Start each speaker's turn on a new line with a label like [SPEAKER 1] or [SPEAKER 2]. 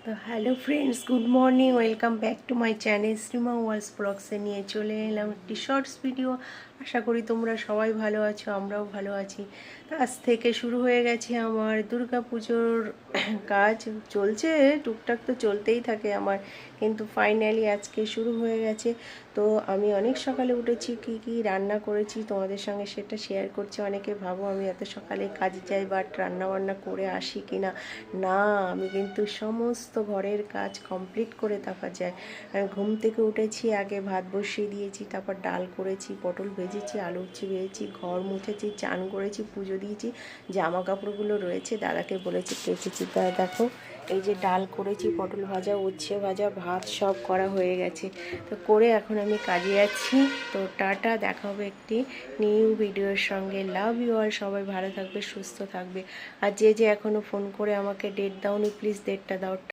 [SPEAKER 1] তো hello friends, good morning, welcome back to my channel Shrima worlds ব্লগসে নিয়ে চলে এলাম একটি শর্টস ভিডিও। আশা করি তোমরা সবাই ভালো আছো, আমরাও ভালো আছি। তো আজ থেকে শুরু হয়ে গেছে আমার দুর্গা পুজোর কাজ। চলছে টুকটাক, তো চলতেই থাকে আমার, কিন্তু ফাইনালি আজকে শুরু হয়ে গেছে। তো আমি অনেক সকালে উঠেছি, কি কি রান্না করেছি তোমাদের সঙ্গে সেটা শেয়ার করছি। অনেকে ভাবো আমি এত সকালে কাজে যাই, বাট রান্না বান্না করে আসি কিনা। না, আমি কিন্তু সমস্ত ঘরের কাজ কমপ্লিট করে তারপর যায়। আমি ঘুম থেকে উঠেছি, আগে ভাত বসিয়ে দিয়েছি, তারপর ডাল করেছি, পটল ভেজেছি, আলু উচ্ছে ভেজেছি, ঘর মুছেছি, চান করেছি, পুজো দিয়েছি। জামা কাপড়গুলো রয়েছে, দাদাকে বলেছি কেচেছি। দেখো, এই যে ডাল করেছি, পটল ভাজা, উচ্ছে ভাজা, ভাত সব করা হয়ে গেছে। তো করে এখন আমি কাজে যাচ্ছি। তো টাটা, দেখা হবে একটি নিউ ভিডিওর সঙ্গে। লাভ ইউ অল, সবাই ভালো থাকবে, সুস্থ থাকবে। আর যে যে এখনও ফোন করে আমাকে ডেট দাওনি, প্লিজ ডেটটা দাও।